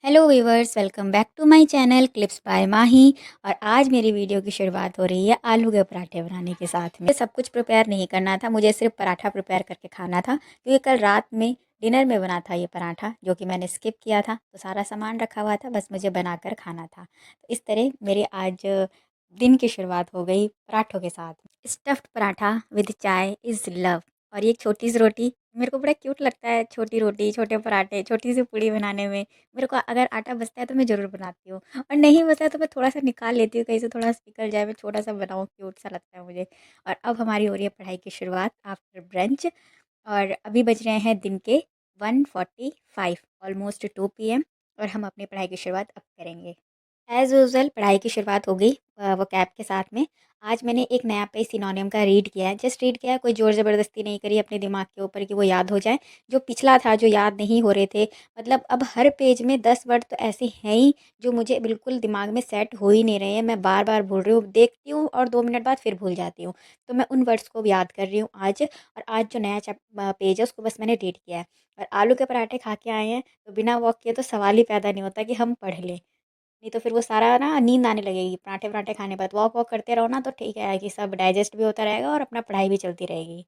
Hello viewers, welcome back to my channel clips by Mahi. और आज मेरी वीडियो की शुरुआत हो रही है आलू के पराठे बनाने के साथ में। सब कुछ प्रिपेयर नहीं करना था, मुझे सिर्फ पराठा प्रिपेयर करके खाना था, क्योंकि कल रात में डिनर में बना था ये पराठा, जो कि मैंने स्किप किया था। तो सारा सामान रखा हुआ था, बस मुझे बनाकर खाना था। तो इस तरह मेरी आज दिन की शुरुआत हो गई पराठों के साथ। स्टफ्ड पराठा विद चाय इज़ लव। और ये छोटी सी रोटी मेरे को बड़ा क्यूट लगता है। छोटी रोटी, छोटे पराठे, छोटी सी पूड़ी बनाने में मेरे को अगर आटा बचता है तो मैं ज़रूर बनाती हूँ, और नहीं बचता है तो मैं थोड़ा-सा निकाल लेती हूँ, कहीं से थोड़ा-सा निकल जाए, मैं छोटा-सा बनाऊँ, क्यूट सा लगता है मुझे। और अब हमारी हो रही है पढ़ाई की शुरुआत आफ्टर ब्रंच। और अभी बज रहे हैं दिन के 1:45, ऑलमोस्ट 2 पीएम, और हम अपनी पढ़ाई की शुरुआत अब करेंगे। एज़ यूजुअल पढ़ाई की शुरुआत हो गई वो कैब के साथ में। आज मैंने एक नया पेज सिनोनिम का रीड किया है, जस्ट रीड किया है, कोई ज़ोर ज़बरदस्ती नहीं करी अपने दिमाग के ऊपर कि वो याद हो जाए। जो पिछला था, जो याद नहीं हो रहे थे, मतलब अब हर पेज में 10 वर्ड तो ऐसे हैं ही जो मुझे बिल्कुल दिमाग में सेट हो ही नहीं रहे हैं। मैं बार-बार भूल रही हूँ, देखती हूँ और 2 मिनट बाद फिर भूल जाती हूँ। तो मैं उन वर्ड्स को भी याद कर रही हूँ आज। और आज जो नया पेज है उसको बस मैंने रीड किया है। और आलू के पराठे खा के आए हैं, तो बिना वॉक किए तो सवाल ही पैदा नहीं होता कि हम पढ़ लें। नहीं तो फिर वो सारा ना नींद आने लगेगी। पराठे-वराठे खाने के बाद वॉक वॉक करते रहो ना, तो ठीक है कि सब डाइजेस्ट भी होता रहेगा और अपना पढ़ाई भी चलती रहेगी।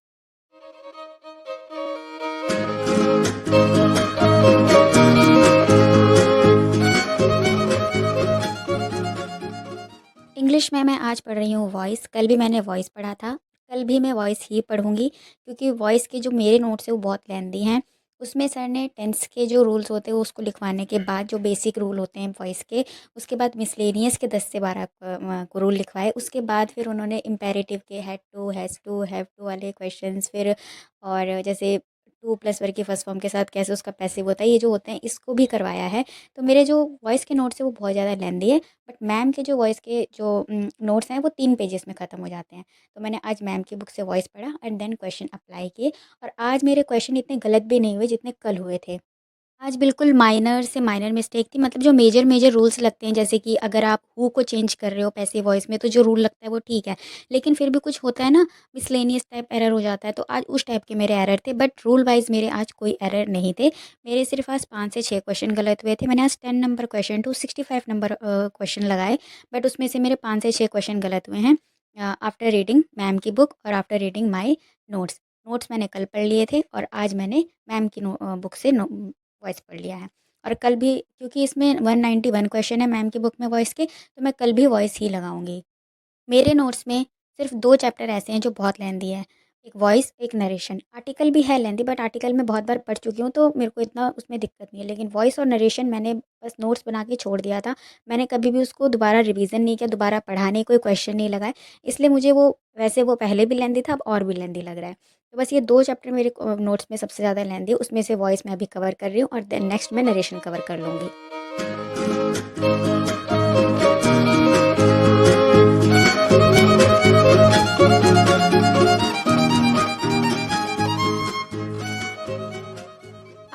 इंग्लिश में मैं आज पढ़ रही हूँ वॉइस। कल भी मैंने वॉइस पढ़ा था। कल भी मैं वॉइस ही पढ़ूँगी, क्योंकि वॉइस के जो मेरे नोट्स हैं वो बहुत लेंदी हैं। उसमें सर ने टेंस के जो रूल्स होते हैं उसको लिखवाने के बाद, जो बेसिक रूल होते हैं वॉइस के, उसके बाद मिसलेनियस के 10 से 12 को रूल लिखवाए। उसके बाद फिर उन्होंने इम्पेरेटिव के had to, has to, have to वाले क्वेश्चंस, फिर और जैसे टू प्लस वर्ग की फर्स्ट फॉर्म के साथ कैसे उसका पैसिव होता है, ये जो होते हैं इसको भी करवाया है। तो मेरे जो वॉइस के नोट्स हैं वो बहुत ज़्यादा लेंदी है। बट मैम के जो वॉइस के जो नोट्स हैं वो 3 पेजेस में ख़त्म हो जाते हैं। तो मैंने आज मैम की बुक से वॉइस पढ़ा एंड देन क्वेश्चन अप्लाई किए। और आज मेरे क्वेश्चन इतने गलत भी नहीं हुए जितने कल हुए थे। आज बिल्कुल माइनर से माइनर मिस्टेक थी, मतलब जो मेजर मेजर रूल्स लगते हैं, जैसे कि अगर आप हू को चेंज कर रहे हो पैसिव वॉइस में तो जो रूल लगता है वो ठीक है। लेकिन फिर भी कुछ होता है ना, मिसलेनियस टाइप एरर हो जाता है, तो आज उस टाइप के मेरे एरर थे। बट रूल वाइज मेरे आज कोई एरर नहीं थे। मेरे सिर्फ आज 5 से 6 क्वेश्चन गलत हुए थे। मैंने आज 10 number question to 65 number question लगाए, बट उसमें से मेरे 5 से 6 क्वेश्चन गलत हुए हैं। आफ्टर रीडिंग मैम की बुक और after reading my notes. Notes मैंने कल पढ़ लिए थे और आज मैंने मैम की बुक से वॉइस पढ़ लिया है। और कल भी, क्योंकि इसमें 191 क्वेश्चन है मैम की बुक में वॉइस के, तो मैं कल भी वॉइस ही लगाऊंगी। मेरे नोट्स में सिर्फ 2 चैप्टर ऐसे हैं जो बहुत लेंदी है। एक वॉइस, एक नरेशन। आर्टिकल भी है लेंदी, बट आर्टिकल मैं बहुत बार पढ़ चुकी हूँ तो मेरे को इतना उसमें दिक्कत नहीं है। लेकिन वॉइस और नरेशन मैंने बस नोट्स बना के छोड़ दिया था। मैंने कभी भी उसको दोबारा रिवीजन नहीं किया, दोबारा पढ़ाने कोई क्वेश्चन नहीं लगाए। इसलिए मुझे वो, वैसे वो पहले भी लेंदी था, अब और भी लेंदी लग रहा है। तो बस ये 2 चैप्टर मेरे नोट्स में सबसे ज़्यादा लेंदी है। उसमें से वॉइस मैं अभी कवर कर रही हूँ और देन नेक्स्ट मैं नरेशन कवर कर लूँगी।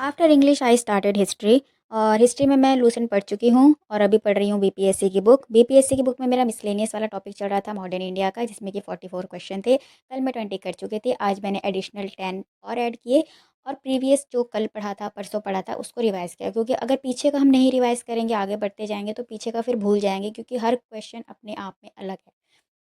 After English I started history. और हिस्ट्री में मैं लूसेंट पढ़ चुकी हूँ और अभी पढ़ रही हूँ बीपीएससी की बुक। बीपीएससी की बुक में मेरा मिसलेनियस वाला टॉपिक चल रहा था, मॉडर्न इंडिया का, जिसमें कि 44 क्वेश्चन थे। कल मैं 20 कर चुकी थी, आज मैंने एडिशनल 10 और ऐड किए। और प्रीवियस जो कल पढ़ा था, परसों पढ़ा था, उसको रिवाइज़ किया, क्योंकि अगर पीछे का हम नहीं रिवाइज़ करेंगे, आगे बढ़ते जाएंगे, तो पीछे का फिर भूल जाएंगे, क्योंकि हर क्वेश्चन अपने आप में अलग है।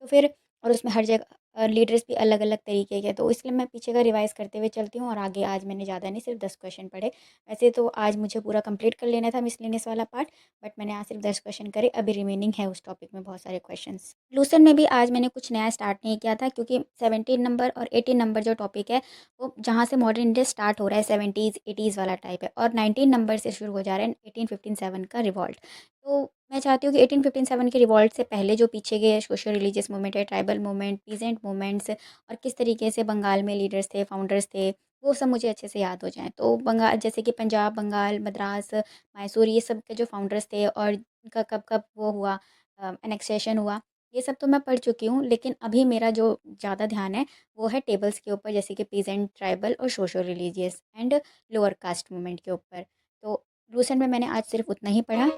तो फिर, और उसमें हर जगह लीडर्स भी अलग-अलग तरीके के, तो इसलिए मैं पीछे का रिवाइज़ करते हुए चलती हूँ। और आगे आज मैंने ज़्यादा नहीं, सिर्फ 10 क्वेश्चन पढ़े। वैसे तो आज मुझे पूरा कंप्लीट कर लेना था मिसलेनियस वाला पार्ट, बट मैंने आज सिर्फ 10 क्वेश्चन करे। अभी रिमेनिंग है उस टॉपिक में बहुत सारे क्वेश्चंस। लूसेंट में भी आज मैंने कुछ नया स्टार्ट नहीं किया था, क्योंकि 17 नंबर और 18 नंबर जो टॉपिक है, वो जहाँ से मॉडर्न इंडिया स्टार्ट हो रहा है 70s 80s वाला टाइप है, और 19 नंबर से शुरू हो जा रहा है 1857 का रिवॉल्ट। तो मैं चाहती हूँ कि 1857 के रिवॉल्ट से पहले जो पीछे के सोशल रिलीजियस मूवमेंट है, ट्राइबल मूवमेंट, पीजेंट मूवमेंट्स, और किस तरीके से बंगाल में लीडर्स थे, फाउंडर्स थे, वो सब मुझे अच्छे से याद हो जाएँ। तो बंगाल, जैसे कि पंजाब, बंगाल, मद्रास, मैसूर, ये सब के जो फाउंडर्स थे और इनका कब-कब वो हुआ, एनेक्सेशन हुआ, ये सब तो मैं पढ़ चुकी हूँ। लेकिन अभी मेरा जो ज़्यादा ध्यान है वो है टेबल्स के ऊपर, जैसे कि पीजेंट, ट्राइबल और social religious and lower caste movement के ऊपर। तो लूसेंट में मैंने आज सिर्फ उतना ही पढ़ा।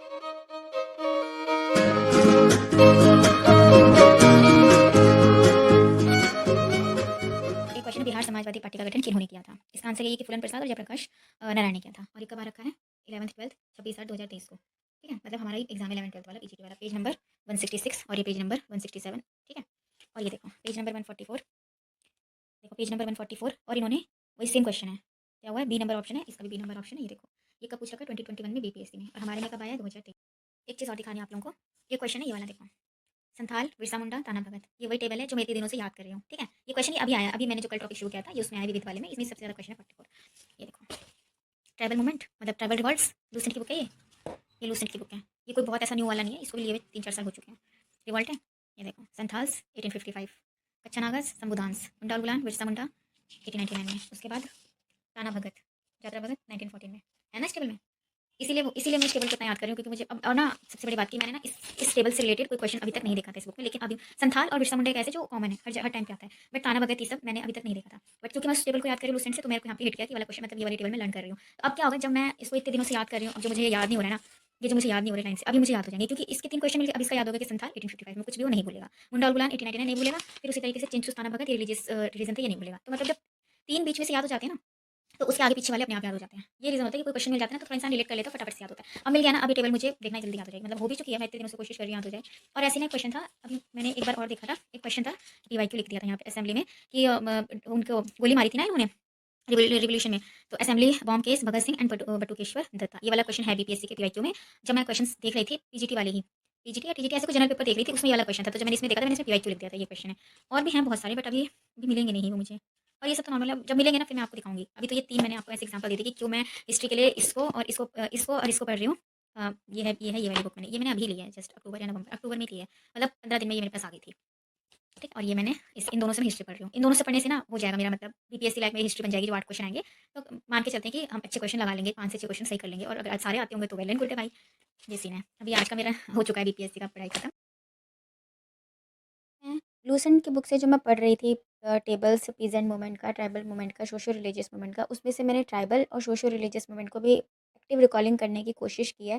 एक क्वेश्चन, बिहार समाजवादी पार्टी का गठन किन्होंने किया था? इसका आंसर ये है कि फूलन प्रसाद और जयप्रकाश नारायण ने किया था। और ये कब आ रखा है? 11th 12th 26/8/2023 को, ठीक है। मतलब हमारा एग्जाम 11th 12th वाला पीजीटी वाला पेज नंबर 166 और ये पेज नंबर 167, ठीक है। और ये देखो पेज नंबर 144, देखो पेज नंबर 144 और इन्होंने वही सेम क्वेश्चन है, क्या हुआ है, बी नंबर ऑप्शन है, इसका भी बी नंबर ऑप्शन है। ये देखो ये कब पूछ रखा है, 2021 में बीपीएससी में, और हमारे में कब आया है, 2023। एक चीज़ और दिखानी है आप लोगों को, ये क्वेश्चन है ये वाला, देखो संथाल, बिरसा मुंडा, ताना भगत, ये वही टेबल है जो मैं इतने दिनों से याद कर रही हूँ, ठीक है। ये क्वेश्चन ये अभी आया, अभी मैंने जो कल टॉपिक शुरू किया था ये उसमें आया विविध वाले में, इसमें सबसे ज़्यादा क्वेश्चन है 44। ये देखो ट्राइबल मूवमेंट मतलब ट्राइबल रिवॉल्ट्स, लूसेंट की बुक है ये लूसेंट की बुक है, ये कोई बहुत ऐसा न्यू वाला नहीं है, इसको भी लिए हुए 3-4 साल हो चुके हैं। रिवॉल्ट है ये देखो, संथाल्स 1855, कच्चा नागस, संबुदांस, मुंडा गुलान, बिरसा मुंडा 1899 में, उसके बाद ताना भगत, जात्रा भगत 1914 में, है ना इस टेबल में। इसीलिए मैं इस टेबल को इतना याद कर रही हूँ क्योंकि मुझे अब, और ना सबसे बड़ी बात की मैंने ना इस टेबल से रिलेटेड कोई क्वेश्चन अभी तक नहीं देखा था इस बुक में, लेकिन अभी संथाल और बिरसा मुंडा एक ऐसे जो कॉमन है, हर टाइम पे आता है, बट ताना भगत ये सब मैंने अभी तक नहीं देखा था। बट क्योंकि मैं उस टेबल को याद कर रही हूँ लूसेंट से, तो मेरे को यहाँ पे हिट किया कि वाला क्वेश्चन मतलब ये वाली टेबल में लर्न कर रही हूँ। तो अब क्या होगा, जब मैं इसको इतने दिनों से याद कर रही हूँ, अब जो मुझे याद नहीं हो रहा है ना, ये जो मुझे याद नहीं हो रहा है लाइन से, अभी मुझे याद हो जाएंगे क्योंकि इसके 3 क्वेश्चन मिल गए। अब इसका याद होगा कि संथाल 1855 में कुछ भी वो नहीं भूलेगा, मुंडा गुलान 1899 नहीं भूलेगा, फिर उसी तरीके से चिंचू ताना भगत ये रिलीजियस रीजन थे ये नहीं भूलेगा। तो मतलब जब 3 बीच में से याद हो जाते हैं ना, तो उसके आगे पीछे वाले अपने आप याद हो जाते हैं। ये रीज़न होता है कि कोई क्वेश्चन मिल जाता है ना, तो थोड़ा इंसान रिलेट कर लेता है, फटाफट से याद होता है। अब मिल गया ना, अभी टेबल मुझे देखना जल्दी याद हो जाएगी, मतलब हो भी चुकी है, मैं इतने दिनों से कोशिश कर रही हूँ याद हो जाए। और ऐसे ना क्वेश्चन था, अभी मैंने एक बार और देखा था, एक क्वेश्चन था, पीवाईक्यू लिख दिया था यहाँ पे असेंबली में कि उनको गोली मारी थी ना इन्होंने रिवोल्यूशन में, तो assembly bomb case Bhagat Singh and Batukeshwar Dutta, ये वाला क्वेश्चन है बीपीएससी के पीवाईक्यू में। जब मैं क्वेश्चन देख रही थी पीजीटी वाले ही, पीजीटी या टीजीटी ऐसे कुछ जनरल पेपर देख रही थी, उसमें ये वाला क्वेश्चन था, तो जब मैंने इसमें देखा था मैंने इसमें पीवाईक्यू लिख दिया था, ये क्वेश्चन है। और भी हैं बहुत सारे, बट अभी मिलेंगे नहीं वो मुझे। और ये सब तो नॉर्मल है, जब मिलेंगे ना फिर मैं आपको दिखाऊंगी। अभी तो ये 3 मैंने आपको ऐसे एग्जांपल दी थी कि क्यों मैं हिस्ट्री के लिए इसको पढ़ रही हूँ। ये वाली बुक मैंने अभी ली है, जस्ट अक्टूबर या नवंबर, अक्टूबर में ली है, मतलब 15 दिन में ये मेरे पास आ गई थी, ठीक। और ये मैंने इन दोनों से मैं हिस्ट्री पढ़ रही हूँ, इन दोनों से पढ़ने से ना हो जाएगा मेरा, मतलब बीपीएससी लाइफ में हिस्ट्री बन जाएगी, जो 8 क्वेश्चन आएंगे। तो मान के चलते हैं कि हम अच्छे क्वेश्चन लगा लेंगे, 5 से 6 क्वेश्चन सही कर लेंगे, और अगर आज सारे आते होंगे तो वेल एंड गुड है भाई। ये सीन है, अभी आज का मेरा हो चुका है बीपीएससी का पढ़ाई खत्म। मैं लूसेंट की बुक से जो मैं पढ़ रही थी, टेबल्स पीजेंट मूवमेंट का, ट्राइबल मूवमेंट का, सोशो रिलीजियस मूवमेंट का, उसमें से मैंने ट्राइबल और सोशो रिलीजियस मूवमेंट को भी एक्टिव रिकॉलिंग करने की कोशिश की है,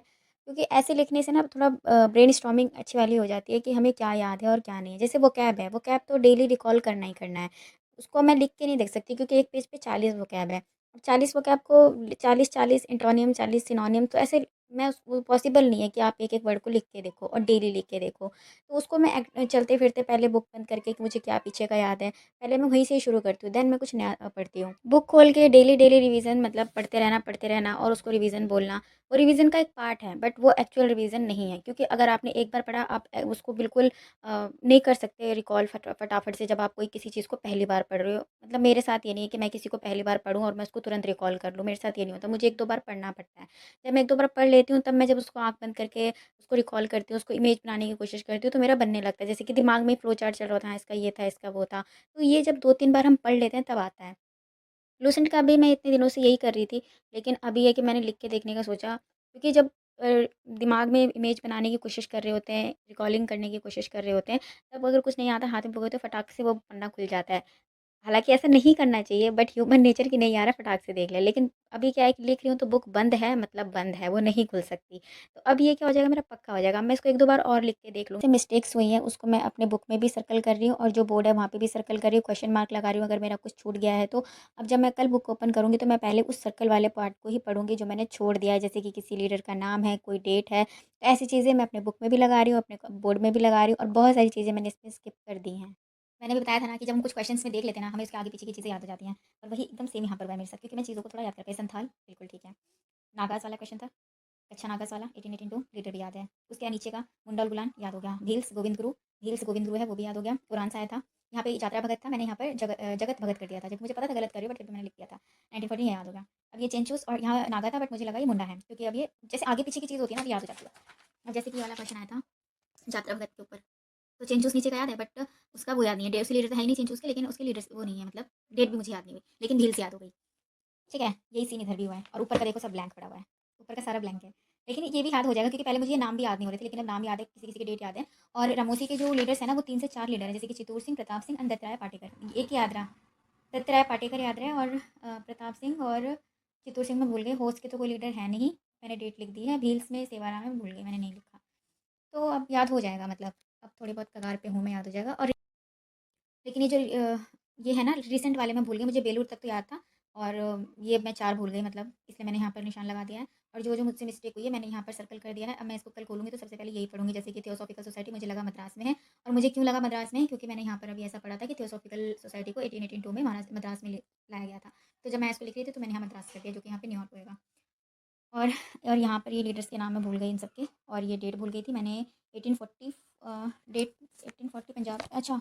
क्योंकि ऐसे लिखने से ना थोड़ा ब्रेन स्टॉर्मिंग अच्छी वाली हो जाती है कि हमें क्या याद है और क्या नहीं है। जैसे वो कैब तो डेली रिकॉल करना ही करना है, उसको मैं लिख के नहीं देख सकती क्योंकि एक पेज पे 40 वो कैब है। 40 वो कैब को 40 इंटोनियम, 40 सिनोनियम, तो ऐसे मैं वो पॉसिबल नहीं है कि आप एक एक वर्ड को लिख के देखो और डेली लिख के देखो। तो उसको मैं चलते-फिरते पहले बुक बंद करके कि मुझे क्या पीछे का याद है, पहले मैं वहीं से ही शुरू करती हूँ, देन मैं कुछ नया पढ़ती हूँ। बुक खोल के डेली रिवीज़न मतलब पढ़ते रहना और उसको रिवीज़न बोलना, वो रिवीज़न का एक पार्ट है, बट वो एक्चुअल रिवीज़न नहीं है, क्योंकि अगर आपने एक बार पढ़ा, आप उसको बिल्कुल नहीं कर सकते रिकॉल फटाफट से जब आप कोई किसी चीज़ को पहली बार पढ़ रहे हो। मतलब मेरे साथ ये नहीं है कि मैं किसी को पहली बार पढ़ूँ और मैं उसको तुरंत रिकॉल कर लूँ, मेरे साथ ये नहीं होता, मुझे 1-2 बार पढ़ना पड़ता है। जब मैं 1-2 बार पढ़ लेती हूँ, तब मैं जब उसको आँख बंद करके उसको रिकॉल करती हूँ, उसको इमेज बनाने की कोशिश करती हूँ, तो मेरा बनने लगता है। जैसे कि दिमाग में फ्लो चार्ट चल रहा था, इसका ये था, इसका वो था। तो ये जब 2-3 बार हम पढ़ लेते हैं तब आता है। लूसेंट का भी मैं इतने दिनों से यही कर रही थी, लेकिन अभी है कि मैंने लिख के देखने का सोचा, क्योंकि जब दिमाग में इमेज बनाने की कोशिश कर रहे होते हैं, रिकॉलिंग करने की कोशिश कर रहे होते हैं, तब अगर कुछ नहीं आता, हाथ में पकड़ो तो फटाक से वो पन्ना खुल जाता है। हालाँकि ऐसा नहीं करना चाहिए, बट ह्यूमन नेचर कि नहीं आ रहा फटाक से देख लें। लेकिन अभी क्या है कि लिख रही हूँ तो बुक बंद है मतलब बंद है, वो नहीं खुल सकती। तो अब ये क्या हो जाएगा, मेरा पक्का हो जाएगा। अब मैं इसको 1-2 बार और लिख के देख लूँ। जो मिस्टेक्स हुई हैं उसको मैं अपने बुक में भी सर्कल कर रही हूँ और जो बोर्ड है वहाँ पे भी सर्कल कर रही हूँ, क्वेश्चन मार्क लगा रही हूँ अगर मेरा कुछ छूट गया है तो। अब जब मैं कल बुक ओपन करूँगी तो मैं पहले उस सर्कल वाले पार्ट को ही पढ़ूँगी जो मैंने छोड़ दिया है, जैसे कि किसी लीडर का नाम है, कोई डेट है। तो ऐसी चीज़ें मैं अपने बुक में भी लगा रही हूँ, अपने बोर्ड में भी लगा रही हूँ, और बहुत सारी चीज़ें मैंने इसमें स्किप कर दी हैं। मैंने भी बताया था ना कि जब हम कुछ क्वेश्चंस में देख लेते हैं ना, हमें उसके आगे पीछे की चीज़ें याद हो जाती हैं, और वही एकदम सेम यहाँ पर हुआ है मेरे साथ, क्योंकि मैं चीज़ों को थोड़ा याद कर पाई। संथाल बिल्कुल ठीक है, नागास वाला क्वेश्चन था, अच्छा नागास वाला 1882 लीटर भी याद है, उसके नीचे का मुंडा और गुलान याद हो गया, भील्स गोविंद गुरु है वो भी याद हो गया, पुराण सा आया था। यहाँ पे जात्रा भगत था, मैंने यहाँ पर जगत भगत कर दिया था, जबकि मुझे पता था गलत कर रही हूँ, बट फिर भी मैंने लिख दिया था। 1914 याद हो गया। अब ये चेंचूस और यहाँ नागा था, बट मुझे लगा ये मुंडा है, क्योंकि अब ये जैसे आगे पीछे की चीज़ होती है ना, तो याद हो जाती है। अब जैसे कि ये वाला क्वेश्चन आया था जात्रा भगत के ऊपर, तो चेंचूस नीचे का याद है, बट उसका वो याद नहीं है, डेट उसके लीडर तो है ही नहीं चेंचूस के, लेकिन उसके लीडर वो नहीं है, मतलब डेट भी मुझे याद नहीं हुई, लेकिन भील से याद हो गई। ठीक है, यही सीन इधर भी हुआ है, और ऊपर का देखो सब ब्लैंक पड़ा हुआ है, ऊपर का सारा ब्लैंक है। लेकिन ये भी याद हो जाएगा, क्योंकि पहले मुझे ये नाम भी याद नहीं हो रहे थे, लेकिन अब नाम याद है, किसी किसी के डेट याद है। और रामोसी के जो लीडर्स हैं ना, वो 3 से 4 लीडर हैं, जैसे कि चित्तूर सिंह, प्रताप सिंह एंड दत्तराय पाटेकर, एक ही याद रहा। दत्तराय पाटेकर याद रहा, और प्रताप सिंह और चित्तूर सिंह में भूल गए, होस्ट के तो कोई लीडर है नहीं, मैंने डेट लिख दी है। भील्स में सेवाराम में भूल गई, मैंने नहीं लिखा। तो अब याद हो जाएगा, मतलब अब थोड़ी बहुत कगार पे हूँ मैं, याद हो जाएगा। और लेकिन ये जो ये है ना रिसेंट वाले मैं भूल गई, मुझे बेलूर तक तो याद था, और ये मैं 4 भूल गई, मतलब इसलिए मैंने यहाँ पर निशान लगा दिया है। और जो जो मुझसे मिस्टेक हुई है मैंने यहाँ पर सर्कल कर दिया है। अब मैं इसको कल खोलूँगी तो सबसे पहले यही पढ़ूँगी, जैसे कि थियोसॉफिकल सोसाइटी मुझे लगा मद्रास में है। और मुझे क्यों लगा मद्रास में है, क्योंकि मैंने यहाँ पर अभी ऐसा पढ़ा था कि थियोसॉफिकल सोसाइटी को 1882 में मद्रास में लाया गया था। तो जब मैं इसको लिख रही थी तो मैंने यहाँ मद्रास कर दिया, जो कि यहाँ पे न्यूयॉर्क होएगा। और यहाँ पर ये लीडर्स के नाम मैं भूल गई इन सबके, और ये डेट भूल गई थी मैंने। 1840 डेट 1840 पंजाब, अच्छा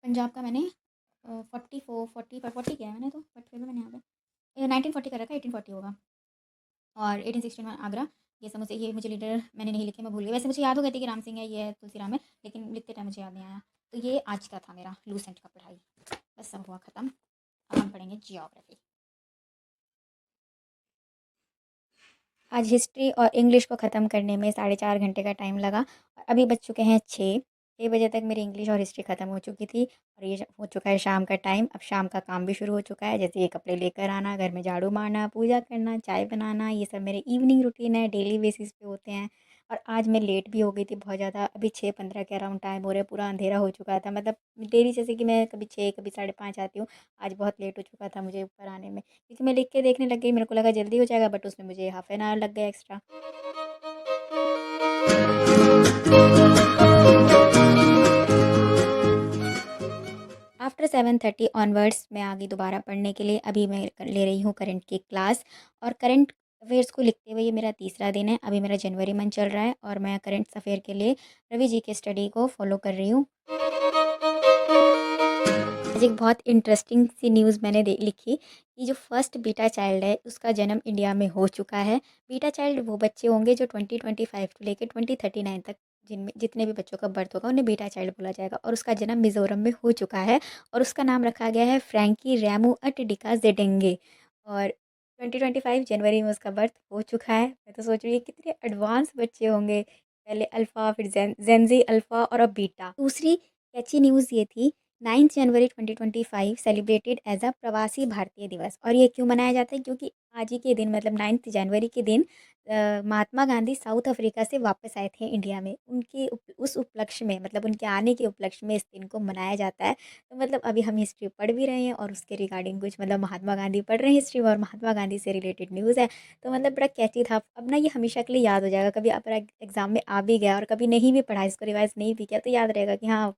पंजाब का मैंने 40 किया है मैंने, तो बट फिर भी मैंने यहाँ पे 1940 कर रखा है, 1840 होगा। और 1861 आगरा। ये सब मुझे, ये मुझे लीडर मैंने नहीं लिखे, मैं भूल गई। वैसे मुझे याद हो गया था कि राम सिंह है, ये है तुलसी राम है, लेकिन लिखते टाइम मुझे याद नहीं आया। तो ये आज का था मेरा लूसेंट का पढ़ाई, बस सब हुआ ख़त्म। अब हम पढ़ेंगे जियोग्राफी। आज हिस्ट्री और इंग्लिश को ख़त्म करने में 4.5 घंटे का टाइम लगा, और अभी बज चुके हैं 6 बजे तक मेरी इंग्लिश और हिस्ट्री ख़त्म हो चुकी थी। और ये हो चुका है शाम का टाइम। अब शाम का काम भी शुरू हो चुका है, जैसे ये कपड़े लेकर आना, घर में झाड़ू मारना, पूजा करना, चाय बनाना, ये सब मेरे इवनिंग रूटीन है, डेली बेसिस पे होते हैं। और आज मैं लेट भी हो गई थी बहुत ज़्यादा, अभी 6:15 के अराउंड टाइम हो रहा है, पूरा अंधेरा हो चुका था। मतलब डेली जैसे कि मैं कभी 6 कभी 5:30 आती हूँ, आज बहुत लेट हो चुका था मुझे ऊपर आने में, क्योंकि मैं लिख के देखने लग गई, मेरे को लगा जल्दी हो जाएगा, बट उसमें मुझे हाफ एन आवर लग गया एक्स्ट्रा। आफ्टर 7:30 ऑनवर्ड्स मैं आ गई दोबारा पढ़ने के लिए। अभी मैं ले रही हूँ करंट की क्लास, और करंट अफेयर्स को लिखते हुए ये मेरा तीसरा दिन है। अभी मेरा जनवरी मंथ चल रहा है, और मैं करंट अफेयर के लिए रवि जी के स्टडी को फॉलो कर रही हूँ। आज एक बहुत इंटरेस्टिंग सी न्यूज़ मैंने लिखी कि जो फर्स्ट बीटा चाइल्ड है उसका जन्म इंडिया में हो चुका है। बीटा चाइल्ड वो बच्चे होंगे जो 2025 से लेकर 2039 तक, जिनमें जितने भी बच्चों का बर्थ होगा उन्हें बीटा चाइल्ड बोला जाएगा, और उसका जन्म मिज़ोरम में हो चुका है। और उसका नाम रखा गया है फ्रैंकी रैमू अटडिका जेडेंगे। और 2025 जनवरी में उसका बर्थ हो चुका है। मैं तो सोच रही हूँ कितने एडवांस बच्चे होंगे, पहले अल्फ़ा, फिर जेनजी अल्फ़ा, और अब बीटा। दूसरी कैची न्यूज़ ये थी, 9 जनवरी 2025 सेलिब्रेटेड एज अ प्रवासी भारतीय दिवस। और ये क्यों मनाया जाता है, क्योंकि आज ही के दिन मतलब 9 जनवरी के दिन महात्मा गांधी साउथ अफ्रीका से वापस आए थे इंडिया में। उस उपलक्ष्य में, मतलब उनके आने के उपलक्ष्य में इस दिन को मनाया जाता है। तो मतलब अभी हम हिस्ट्री पढ़ भी रहे हैं, और उसके रिगार्डिंग कुछ मतलब महात्मा गांधी पढ़ रहे हैं हिस्ट्री, और महात्मा गांधी से रिलेटेड न्यूज़ है। तो मतलब बड़ा कैची था। अब ना ये हमेशा के लिए याद हो जाएगा, कभी अगर एग्जाम में आ भी गया और कभी नहीं भी पढ़ा, इसको रिवाइज नहीं भी किया, तो याद रहेगा कि हाँ,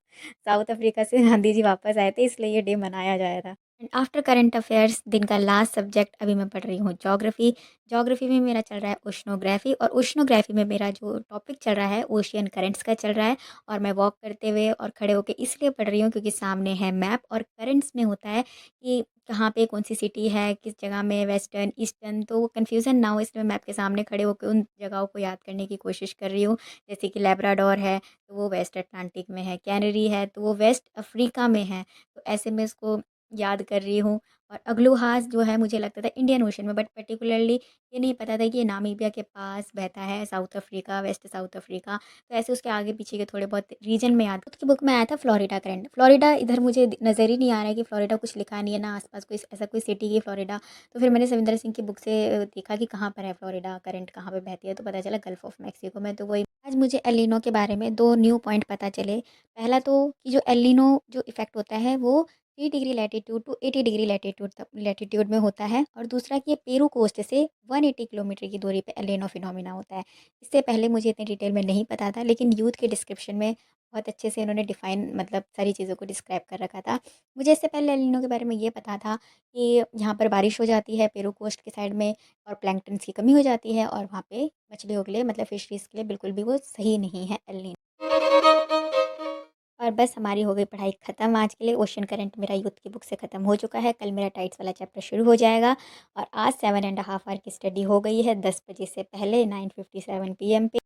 साउथ अफ्रीका से गांधी जी वापस आए थे, इसलिए ये डे मनाया जाया था। एंड आफ्टर करंट अफेयर्स दिन का लास्ट सब्जेक्ट अभी मैं पढ़ रही हूँ ज्योग्राफी। ज्योग्राफी में मेरा चल रहा है ओशनोग्राफी, और ओशनोग्राफी में मेरा जो टॉपिक चल रहा है ओशियन करंट्स का चल रहा है। और मैं वॉक करते हुए और खड़े होकर इसलिए पढ़ रही हूँ क्योंकि सामने है मैप, और करंट्स में होता है कि कहाँ पे कौन सी सिटी है, किस जगह में, वेस्टर्न ईस्टर्न, तो वो कन्फ्यूज़न ना हो इसलिए मैं मैप के सामने खड़े होकर उन जगहों को याद करने की कोशिश कर रही हूँ। जैसे कि लेब्राडोर है तो वो वेस्ट अटलांटिक में है, कैनरी है तो वो वेस्ट अफ्रीका में है। तो ऐसे में इसको याद कर रही हूँ। और अग्लूहास जो है मुझे लगता था इंडियन ओशन में, बट पर्टिकुलरली ये नहीं पता था कि ये नामीबिया के पास बहता है, south Africa, west south Africa. तो ऐसे उसके आगे पीछे के थोड़े बहुत रीजन में याद। उसकी बुक में आया था फ्लोरिडा करंट। फ्लोरिडा इधर मुझे नज़र ही नहीं आ रहा है कि फ्लोरिडा कुछ लिखा नहीं है ना आसपास कोई ऐसा कोई सिटी की फ्लोरिडा। तो फिर मैंने सविंदर सिंह की बुक से देखा कि कहाँ पर है फ्लोरिडा करंट, कहाँ पर बहती है, तो पता चला गल्फ ऑफ मैक्सिको में। तो वही आज मुझे एलिनो के बारे में दो न्यू पॉइंट पता चले। पहला तो कि जो एलिनो जो इफ़ेक्ट होता है वो 3 degree latitude to 80 degree latitude तक लैटीट्यूड में होता है। और दूसरा कि ये पेरू कोस्ट से 180 किलोमीटर की दूरी पे एलिनो फिनोमिना होता है। इससे पहले मुझे इतनी डिटेल में नहीं पता था, लेकिन यूथ के डिस्क्रिप्शन में बहुत अच्छे से उन्होंने डिफाइन मतलब सारी चीज़ों को डिस्क्राइब कर रखा था। मुझे इससे पहले एलिनो के बारे में ये पता था कि यहाँ पर बारिश हो जाती है पेरू कोस्ट के साइड में, और प्लैंकटन्स की कमी हो जाती है, और वहाँ पे मछलियों के लिए मतलब फिशरीज़ के लिए बिल्कुल भी वो सही नहीं है एलिनो। और बस हमारी हो गई पढ़ाई ख़त्म आज के लिए। ओशन करंट मेरा यूथ की बुक से ख़त्म हो चुका है। कल मेरा टाइट्स वाला चैप्टर शुरू हो जाएगा। और आज 7.5 आवर की स्टडी हो गई है 10 बजे से पहले 9:57 PM पे।